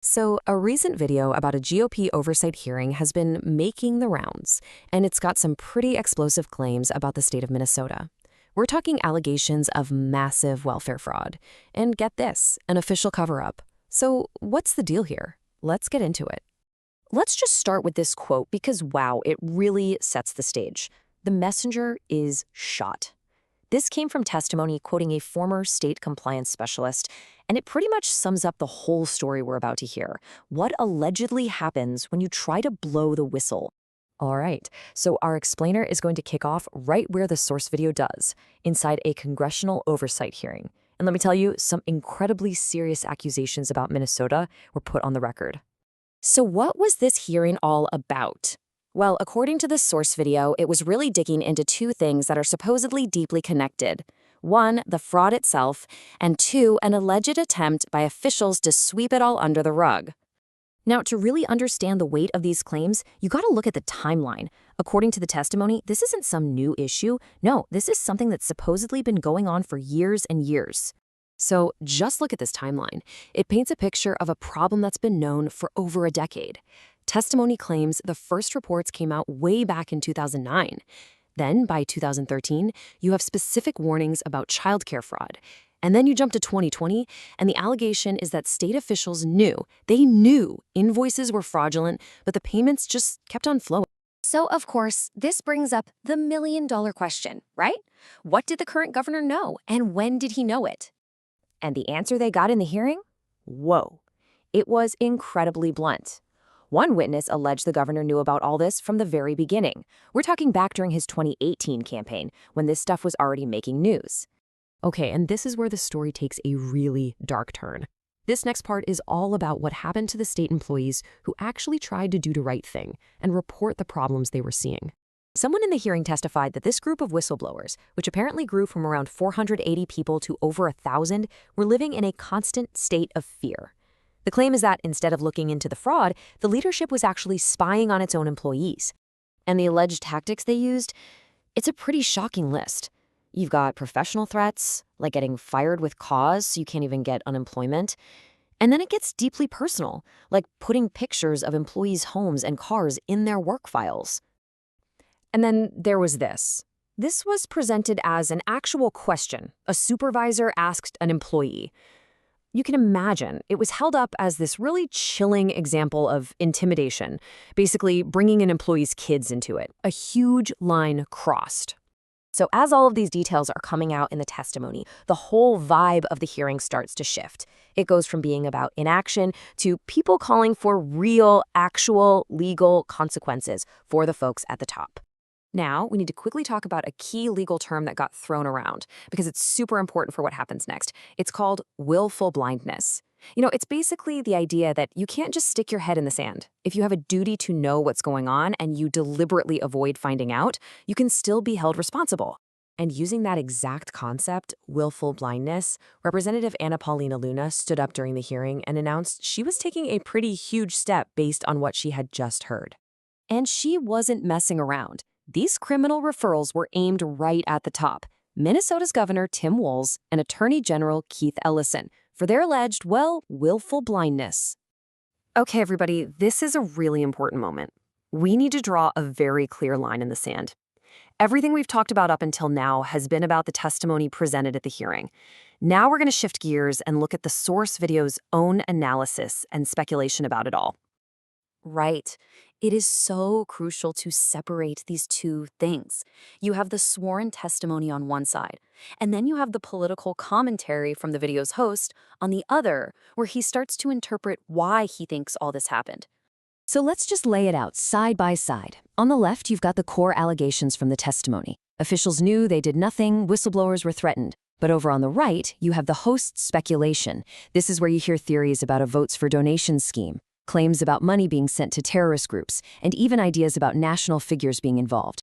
So, a recent video about a GOP oversight hearing has been making the rounds, and it's got some pretty explosive claims about the state of Minnesota. We're talking allegations of massive welfare fraud. And get this, an official cover-up. So, what's the deal here? Let's get into it. Let's just start with this quote because, wow, it really sets the stage. The messenger is shot. This came from testimony quoting a former state compliance specialist, and it pretty much sums up the whole story we're about to hear. What allegedly happens when you try to blow the whistle? All right, so our explainer is going to kick off right where the source video does, inside a congressional oversight hearing. And let me tell you, some incredibly serious accusations about Minnesota were put on the record. So what was this hearing all about? Well, according to the source video, it was really digging into two things that are supposedly deeply connected. One, the fraud itself, and two, an alleged attempt by officials to sweep it all under the rug. Now, to really understand the weight of these claims, you gotta look at the timeline. According to the testimony, this isn't some new issue. No, this is something that's supposedly been going on for years and years. So just look at this timeline. It paints a picture of a problem that's been known for over a decade. Testimony claims the first reports came out way back in 2009. Then, by 2013, you have specific warnings about childcare fraud. And then you jump to 2020, and the allegation is that state officials knew invoices were fraudulent, but the payments just kept on flowing. So, of course, this brings up the million-dollar question, right? What did the current governor know, and when did he know it? And the answer they got in the hearing? Whoa. It was incredibly blunt. One witness alleged the governor knew about all this from the very beginning. We're talking back during his 2018 campaign, when this stuff was already making news. Okay, and this is where the story takes a really dark turn. This next part is all about what happened to the state employees who actually tried to do the right thing and report the problems they were seeing. Someone in the hearing testified that this group of whistleblowers, which apparently grew from around 480 people to over 1,000, were living in a constant state of fear. The claim is that instead of looking into the fraud, the leadership was actually spying on its own employees. And the alleged tactics they used? It's a pretty shocking list. You've got professional threats, like getting fired with cause so you can't even get unemployment. And then it gets deeply personal, like putting pictures of employees' homes and cars in their work files. And then there was this. This was presented as an actual question a supervisor asked an employee. You can imagine it was held up as this really chilling example of intimidation, basically bringing an employee's kids into it, a huge line crossed. So as all of these details are coming out in the testimony, the whole vibe of the hearing starts to shift. It goes from being about inaction to people calling for real, actual legal consequences for the folks at the top. Now, we need to quickly talk about a key legal term that got thrown around because it's super important for what happens next. It's called willful blindness. It's basically the idea that you can't just stick your head in the sand. If you have a duty to know what's going on and you deliberately avoid finding out, you can still be held responsible. And using that exact concept, willful blindness, Representative Paulina Luna stood up during the hearing and announced she was taking a pretty huge step based on what she had just heard. And she wasn't messing around. These criminal referrals were aimed right at the top, Minnesota's Governor Tim Walz and Attorney General Keith Ellison, for their alleged, willful blindness. Okay, everybody, this is a really important moment. We need to draw a very clear line in the sand. Everything we've talked about up until now has been about the testimony presented at the hearing. Now we're going to shift gears and look at the source video's own analysis and speculation about it all. Right. It is so crucial to separate these two things. You have the sworn testimony on one side, and then you have the political commentary from the video's host on the other, where he starts to interpret why he thinks all this happened. So let's just lay it out side by side. On the left, you've got the core allegations from the testimony. Officials knew they did nothing, whistleblowers were threatened. But over on the right, you have the host's speculation. This is where you hear theories about a votes for donations scheme, claims about money being sent to terrorist groups, and even ideas about national figures being involved.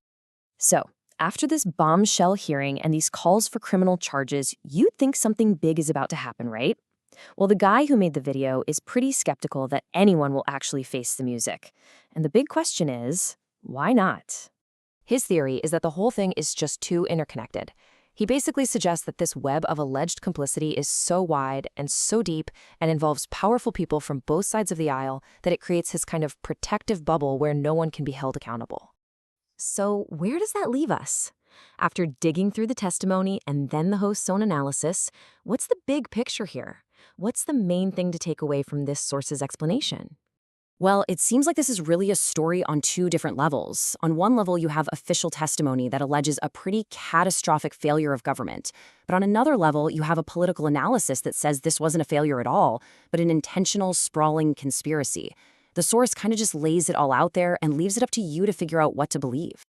So, after this bombshell hearing and these calls for criminal charges, you'd think something big is about to happen, right? Well, the guy who made the video is pretty skeptical that anyone will actually face the music. And the big question is, why not? His theory is that the whole thing is just too interconnected. He basically suggests that this web of alleged complicity is so wide and so deep and involves powerful people from both sides of the aisle that it creates his kind of protective bubble where no one can be held accountable. So where does that leave us? After digging through the testimony and then the host's own analysis, what's the big picture here? What's the main thing to take away from this source's explanation? Well, it seems like this is really a story on two different levels. On one level, you have official testimony that alleges a pretty catastrophic failure of government. But on another level, you have a political analysis that says this wasn't a failure at all, but an intentional, sprawling conspiracy. The source kind of just lays it all out there and leaves it up to you to figure out what to believe.